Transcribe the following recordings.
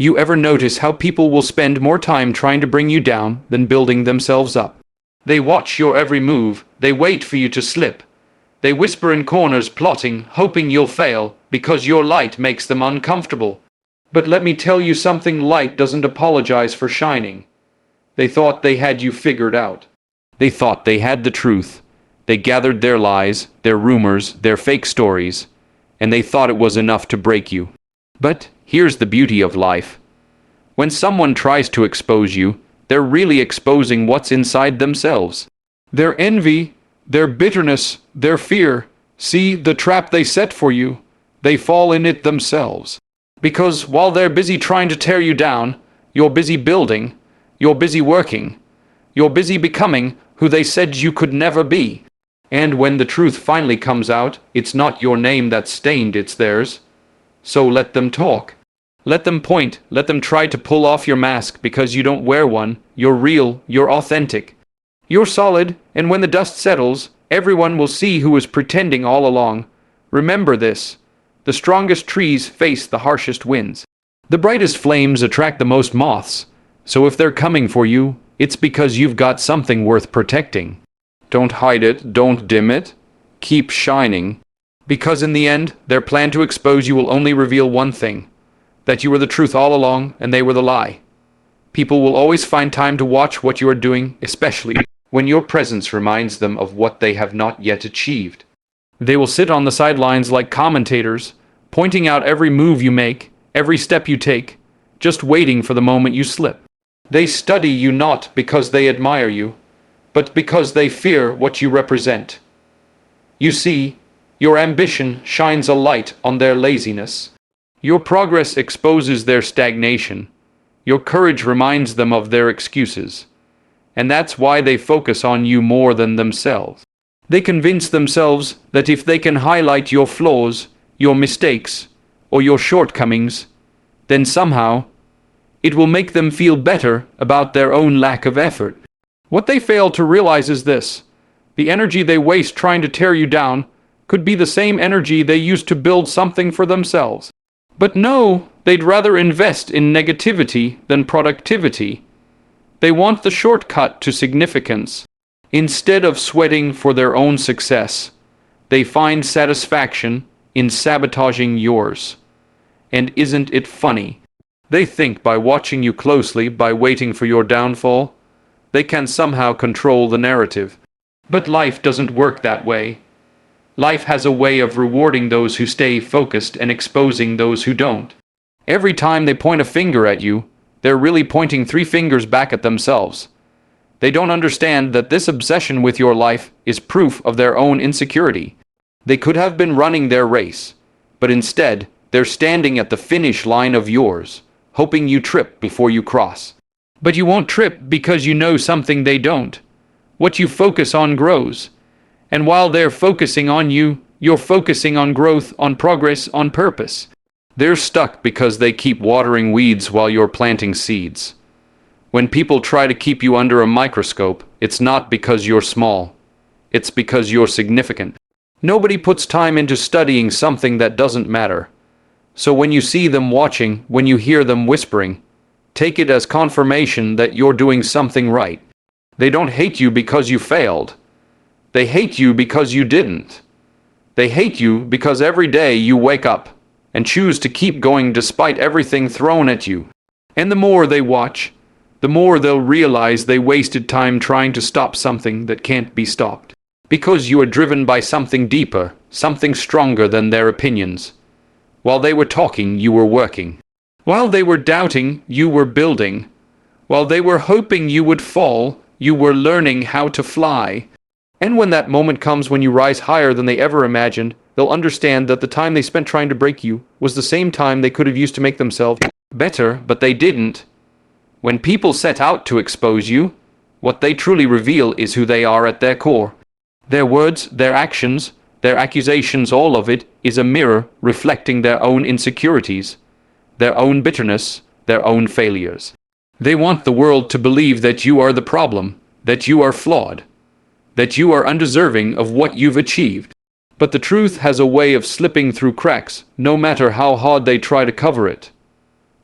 You ever notice how people will spend more time trying to bring you down than building themselves up? They watch your every move, they wait for you to slip. They whisper in corners plotting, hoping you'll fail, because your light makes them uncomfortable. But let me tell you something, light doesn't apologize for shining. They thought they had you figured out. They thought they had the truth. They gathered their lies, their rumors, their fake stories, and they thought it was enough to break you. But here's the beauty of life. When someone tries to expose you, they're really exposing what's inside themselves. Their envy, their bitterness, their fear. See the trap they set for you. They fall in it themselves. Because while they're busy trying to tear you down, you're busy building, you're busy working, you're busy becoming who they said you could never be. And when the truth finally comes out, it's not your name that's stained, it's theirs. So let them talk. Let them point, let them try to pull off your mask because you don't wear one. You're real, you're authentic. You're solid, and when the dust settles, everyone will see who was pretending all along. Remember this. The strongest trees face the harshest winds. The brightest flames attract the most moths. So if they're coming for you, it's because you've got something worth protecting. Don't hide it, don't dim it. Keep shining. Because in the end, their plan to expose you will only reveal one thing. That you were the truth all along and they were the lie. People will always find time to watch what you are doing, especially when your presence reminds them of what they have not yet achieved. They will sit on the sidelines like commentators, pointing out every move you make, every step you take, just waiting for the moment you slip. They study you not because they admire you, but because they fear what you represent. You see, your ambition shines a light on their laziness. Your progress exposes their stagnation. Your courage reminds them of their excuses. And that's why they focus on you more than themselves. They convince themselves that if they can highlight your flaws, your mistakes, or your shortcomings, then somehow it will make them feel better about their own lack of effort. What they fail to realize is this: the energy they waste trying to tear you down could be the same energy they used to build something for themselves. But no, they'd rather invest in negativity than productivity. They want the shortcut to significance. Instead of sweating for their own success, they find satisfaction in sabotaging yours. And isn't it funny? They think by watching you closely, by waiting for your downfall, they can somehow control the narrative. But life doesn't work that way. Life has a way of rewarding those who stay focused and exposing those who don't. Every time they point a finger at you, they're really pointing 3 fingers back at themselves. They don't understand that this obsession with your life is proof of their own insecurity. They could have been running their race, but instead, they're standing at the finish line of yours, hoping you trip before you cross. But you won't trip because you know something they don't. What you focus on grows. And while they're focusing on you, you're focusing on growth, on progress, on purpose. They're stuck because they keep watering weeds while you're planting seeds. When people try to keep you under a microscope, it's not because you're small. It's because you're significant. Nobody puts time into studying something that doesn't matter. So when you see them watching, when you hear them whispering, take it as confirmation that you're doing something right. They don't hate you because you failed. They hate you because you didn't. They hate you because every day you wake up and choose to keep going despite everything thrown at you. And the more they watch, the more they'll realize they wasted time trying to stop something that can't be stopped. Because you are driven by something deeper, something stronger than their opinions. While they were talking, you were working. While they were doubting, you were building. While they were hoping you would fall, you were learning how to fly. And when that moment comes when you rise higher than they ever imagined, they'll understand that the time they spent trying to break you was the same time they could have used to make themselves better, but they didn't. When people set out to expose you, what they truly reveal is who they are at their core. Their words, their actions, their accusations, all of it is a mirror reflecting their own insecurities, their own bitterness, their own failures. They want the world to believe that you are the problem, that you are flawed, that you are undeserving of what you've achieved. But the truth has a way of slipping through cracks, no matter how hard they try to cover it.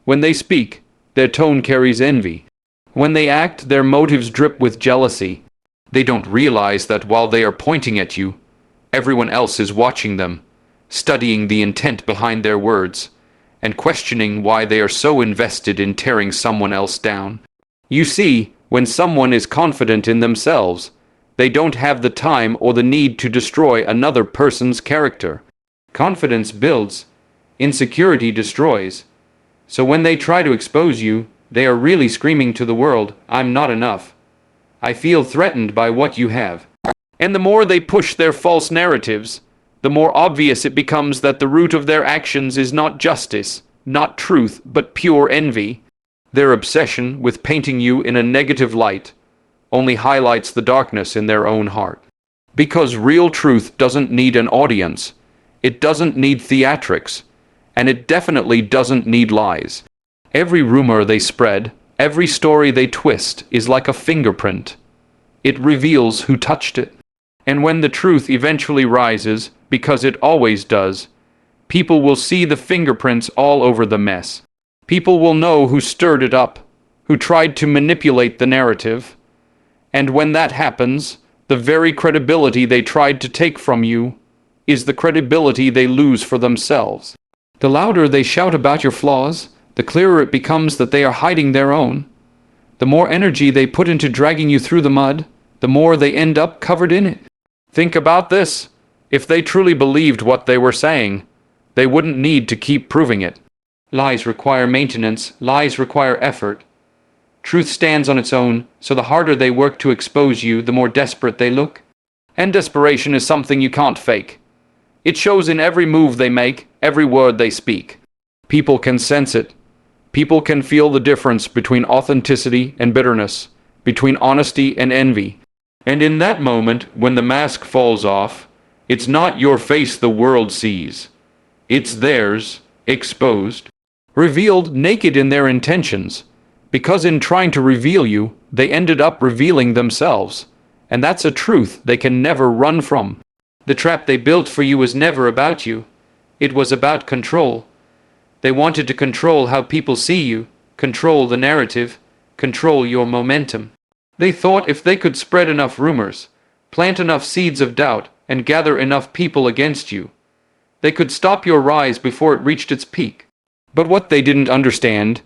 When they speak, their tone carries envy. When they act, their motives drip with jealousy. They don't realize that while they are pointing at you, everyone else is watching them, studying the intent behind their words, and questioning why they are so invested in tearing someone else down. You see, when someone is confident in themselves, they don't have the time or the need to destroy another person's character. Confidence builds, insecurity destroys. So when they try to expose you, they are really screaming to the world, "I'm not enough. I feel threatened by what you have." And the more they push their false narratives, the more obvious it becomes that the root of their actions is not justice, not truth, but pure envy. Their obsession with painting you in a negative light only highlights the darkness in their own heart. Because real truth doesn't need an audience, it doesn't need theatrics, and it definitely doesn't need lies. Every rumor they spread, every story they twist is like a fingerprint. It reveals who touched it. And when the truth eventually rises, because it always does, people will see the fingerprints all over the mess. People will know who stirred it up, who tried to manipulate the narrative. And when that happens, the very credibility they tried to take from you is the credibility they lose for themselves. The louder they shout about your flaws, the clearer it becomes that they are hiding their own. The more energy they put into dragging you through the mud, the more they end up covered in it. Think about this. If they truly believed what they were saying, they wouldn't need to keep proving it. Lies require maintenance, lies require effort. Truth stands on its own, so the harder they work to expose you, the more desperate they look. And desperation is something you can't fake. It shows in every move they make, every word they speak. People can sense it. People can feel the difference between authenticity and bitterness, between honesty and envy. And in that moment, when the mask falls off, it's not your face the world sees. It's theirs, exposed, revealed naked in their intentions. Because in trying to reveal you, they ended up revealing themselves. And that's a truth they can never run from. The trap they built for you was never about you. It was about control. They wanted to control how people see you, control the narrative, control your momentum. They thought if they could spread enough rumors, plant enough seeds of doubt, and gather enough people against you, they could stop your rise before it reached its peak. But what they didn't understand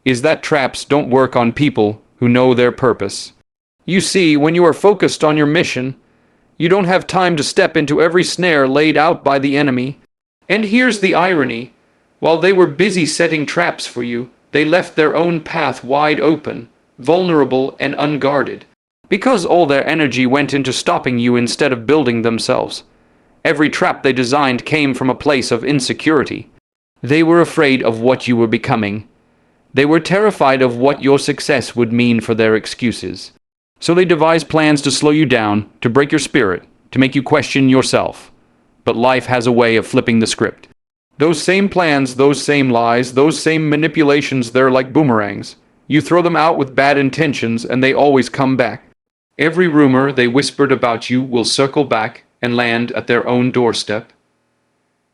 is that traps don't work on people who know their purpose. You see, when you are focused on your mission, you don't have time to step into every snare laid out by the enemy. And here's the irony. While they were busy setting traps for you, they left their own path wide open, vulnerable and unguarded. Because all their energy went into stopping you instead of building themselves. Every trap they designed came from a place of insecurity. They were afraid of what you were becoming. They were terrified of what your success would mean for their excuses. So they devised plans to slow you down, to break your spirit, to make you question yourself. But life has a way of flipping the script. Those same plans, those same lies, those same manipulations, they're like boomerangs. You throw them out with bad intentions and they always come back. Every rumor they whispered about you will circle back and land at their own doorstep.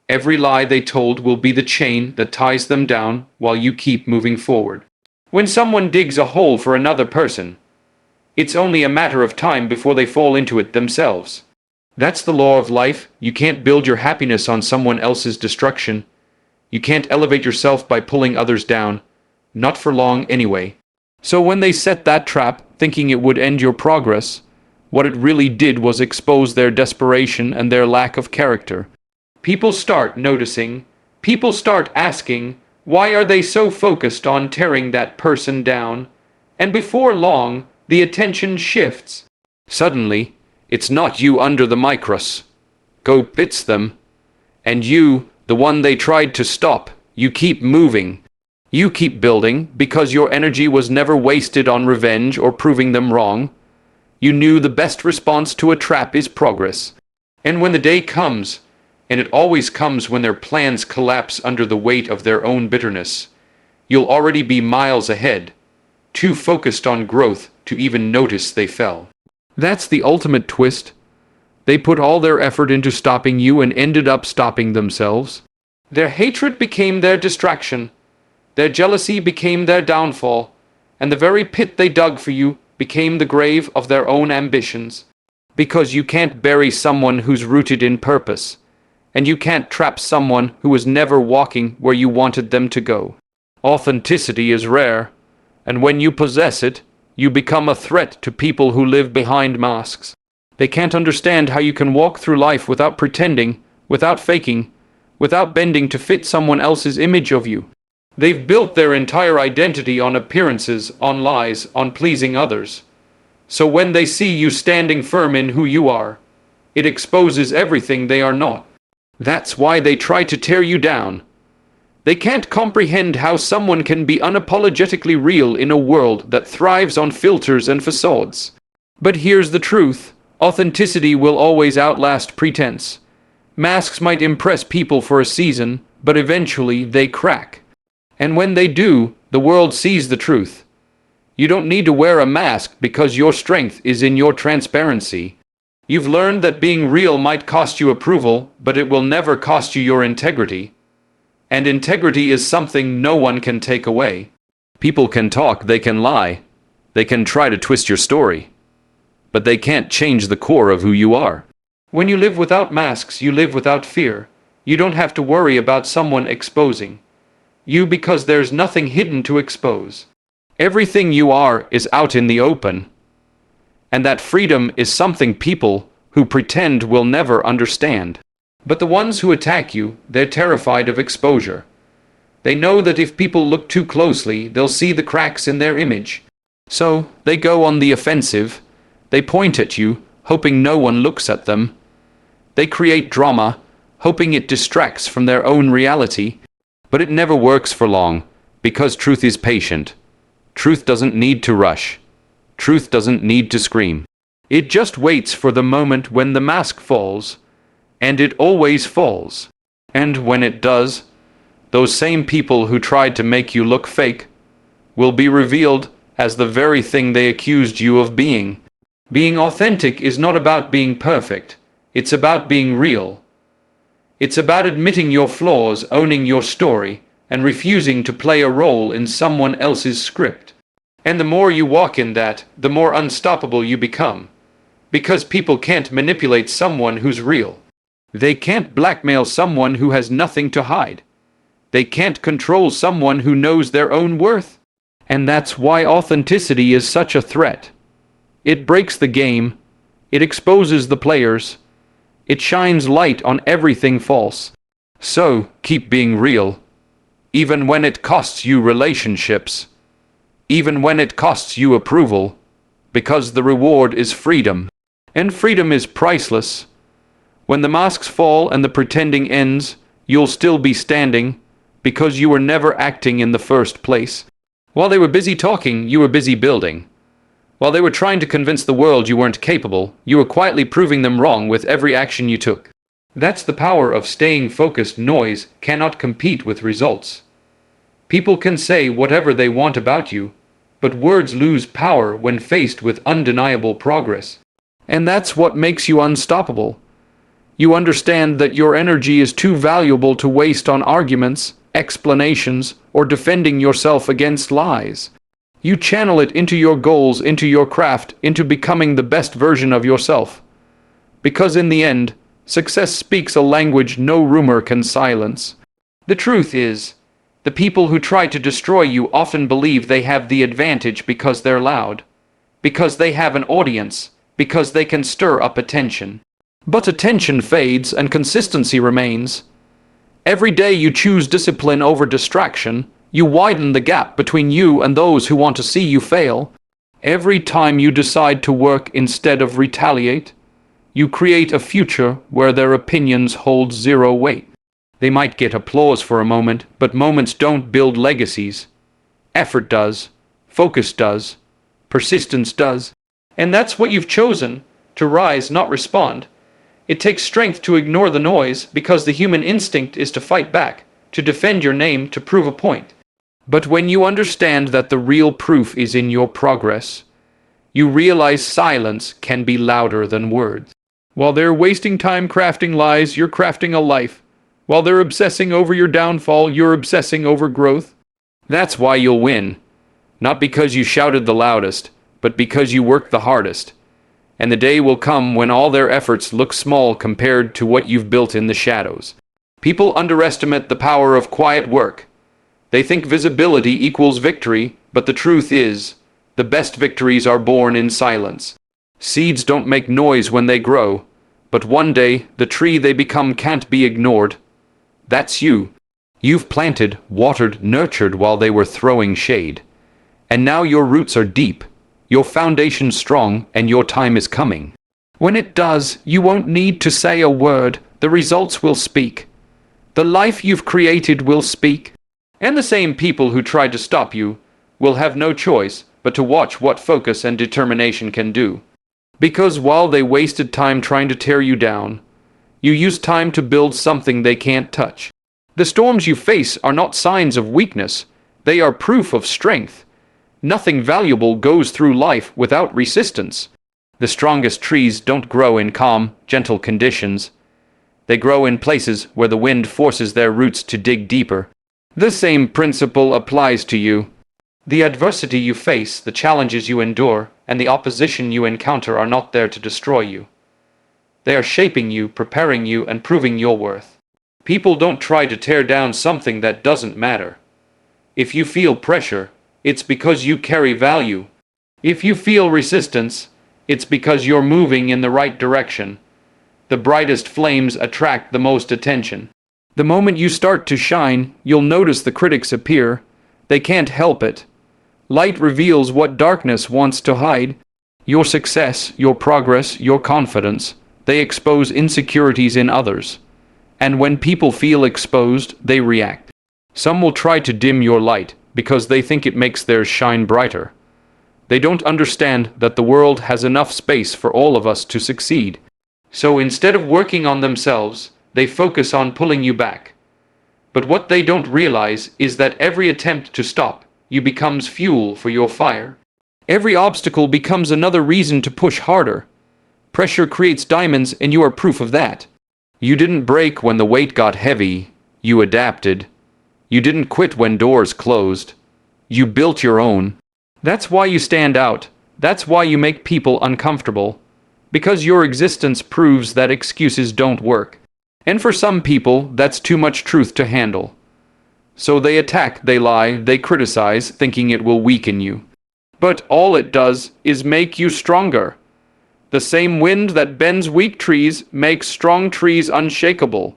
Every lie they told will be the chain that ties them down while you keep moving forward. When someone digs a hole for another person, it's only a matter of time before they fall into it themselves. That's the law of life. You can't build your happiness on someone else's destruction. You can't elevate yourself by pulling others down. Not for long anyway. So when they set that trap, thinking it would end your progress, what it really did was expose their desperation and their lack of character. People start noticing. People start asking, why are they so focused on tearing that person down? And before long, the attention shifts. Suddenly, it's not you under the microscope, it's them. And you, the one they tried to stop, you keep moving. You keep building because your energy was never wasted on revenge or proving them wrong. You knew the best response to a trap is progress. And when the day comes, and it always comes when their plans collapse under the weight of their own bitterness, you'll already be miles ahead, too focused on growth to even notice they fell. That's the ultimate twist. They put all their effort into stopping you and ended up stopping themselves. Their hatred became their distraction. Their jealousy became their downfall, and the very pit they dug for you became the grave of their own ambitions. Because you can't bury someone who's rooted in purpose, and you can't trap someone who was never walking where you wanted them to go. Authenticity is rare, and when you possess it, you become a threat to people who live behind masks. They can't understand how you can walk through life without pretending, without faking, without bending to fit someone else's image of you. They've built their entire identity on appearances, on lies, on pleasing others. So when they see you standing firm in who you are, it exposes everything they are not. That's why they try to tear you down. They can't comprehend how someone can be unapologetically real in a world that thrives on filters and facades. But here's the truth. Authenticity will always outlast pretense. Masks might impress people for a season, but eventually they crack. And when they do, the world sees the truth. You don't need to wear a mask because your strength is in your transparency. You've learned that being real might cost you approval, but it will never cost you your integrity. And integrity is something no one can take away. People can talk, they can lie, they can try to twist your story, but they can't change the core of who you are. When you live without masks, you live without fear. You don't have to worry about someone exposing you because there's nothing hidden to expose. Everything you are is out in the open. And that freedom is something people who pretend will never understand. But the ones who attack you, they're terrified of exposure. They know that if people look too closely, they'll see the cracks in their image. So they go on the offensive. They point at you, hoping no one looks at them. They create drama, hoping it distracts from their own reality. But it never works for long, because truth is patient. Truth doesn't need to rush. Truth doesn't need to scream. It just waits for the moment when the mask falls, and it always falls. And when it does, those same people who tried to make you look fake will be revealed as the very thing they accused you of being. Being authentic is not about being perfect. It's about being real. It's about admitting your flaws, owning your story, and refusing to play a role in someone else's script. And the more you walk in that, the more unstoppable you become. Because people can't manipulate someone who's real. They can't blackmail someone who has nothing to hide. They can't control someone who knows their own worth. And that's why authenticity is such a threat. It breaks the game. It exposes the players. It shines light on everything false. So, keep being real. Even when it costs you relationships. Even when it costs you approval. Because the reward is freedom. And freedom is priceless. When the masks fall and the pretending ends, you'll still be standing, because you were never acting in the first place. While they were busy talking, you were busy building. While they were trying to convince the world you weren't capable, you were quietly proving them wrong with every action you took. That's the power of staying focused. Noise cannot compete with results. People can say whatever they want about you, but words lose power when faced with undeniable progress. And that's what makes you unstoppable. You understand that your energy is too valuable to waste on arguments, explanations, or defending yourself against lies. You channel it into your goals, into your craft, into becoming the best version of yourself. Because in the end, success speaks a language no rumor can silence. The truth is, the people who try to destroy you often believe they have the advantage because they're loud, because they have an audience, because they can stir up attention. But attention fades and consistency remains. Every day you choose discipline over distraction, you widen the gap between you and those who want to see you fail. Every time you decide to work instead of retaliate, you create a future where their opinions hold zero weight. They might get applause for a moment, but moments don't build legacies. Effort does, focus does, persistence does. And that's what you've chosen, to rise, not respond. It takes strength to ignore the noise because the human instinct is to fight back, to defend your name, to prove a point. But when you understand that the real proof is in your progress, you realize silence can be louder than words. While they're wasting time crafting lies, you're crafting a life. While they're obsessing over your downfall, you're obsessing over growth. That's why you'll win. Not because you shouted the loudest, but because you worked the hardest. And the day will come when all their efforts look small compared to what you've built in the shadows. People underestimate the power of quiet work. They think visibility equals victory, but the truth is, the best victories are born in silence. Seeds don't make noise when they grow, but one day the tree they become can't be ignored. That's you. You've planted, watered, nurtured while they were throwing shade. And now your roots are deep, your foundation strong, and your time is coming. When it does, you won't need to say a word. The results will speak. The life you've created will speak. And the same people who tried to stop you will have no choice but to watch what focus and determination can do. Because while they wasted time trying to tear you down, you used time to build something they can't touch. The storms you face are not signs of weakness. They are proof of strength. Nothing valuable goes through life without resistance. The strongest trees don't grow in calm, gentle conditions. They grow in places where the wind forces their roots to dig deeper. The same principle applies to you. The adversity you face, the challenges you endure, and the opposition you encounter are not there to destroy you. They are shaping you, preparing you, and proving your worth. People don't try to tear down something that doesn't matter. If you feel pressure, it's because you carry value. If you feel resistance, it's because you're moving in the right direction. The brightest flames attract the most attention. The moment you start to shine, you'll notice the critics appear. They can't help it. Light reveals what darkness wants to hide. Your success, your progress, your confidence, they expose insecurities in others. And when people feel exposed, they react. Some will try to dim your light because they think it makes theirs shine brighter. They don't understand that the world has enough space for all of us to succeed. So instead of working on themselves, they focus on pulling you back. But what they don't realize is that every attempt to stop you becomes fuel for your fire. Every obstacle becomes another reason to push harder. Pressure creates diamonds, and you are proof of that. You didn't break when the weight got heavy. You adapted. You didn't quit when doors closed. You built your own. That's why you stand out. That's why you make people uncomfortable. Because your existence proves that excuses don't work. And for some people, that's too much truth to handle. So they attack, they lie, they criticize, thinking it will weaken you. But all it does is make you stronger. The same wind that bends weak trees makes strong trees unshakable.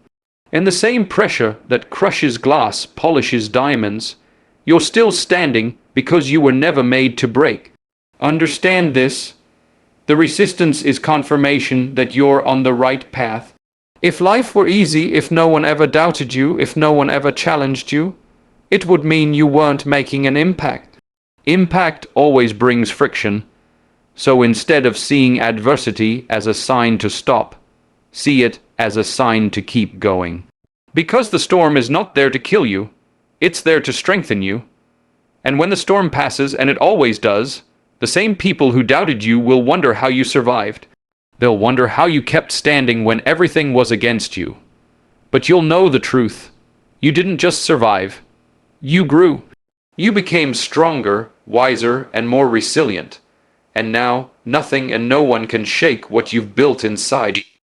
And the same pressure that crushes glass polishes diamonds. You're still standing because you were never made to break. Understand this. The resistance is confirmation that you're on the right path. If life were easy, if no one ever doubted you, if no one ever challenged you, it would mean you weren't making an impact. Impact always brings friction. So instead of seeing adversity as a sign to stop, see it as a sign to keep going. Because the storm is not there to kill you, it's there to strengthen you. And when the storm passes, and it always does, the same people who doubted you will wonder how you survived. They'll wonder how you kept standing when everything was against you. But you'll know the truth. You didn't just survive. You grew. You became stronger, wiser, and more resilient. And now, nothing and no one can shake what you've built inside you.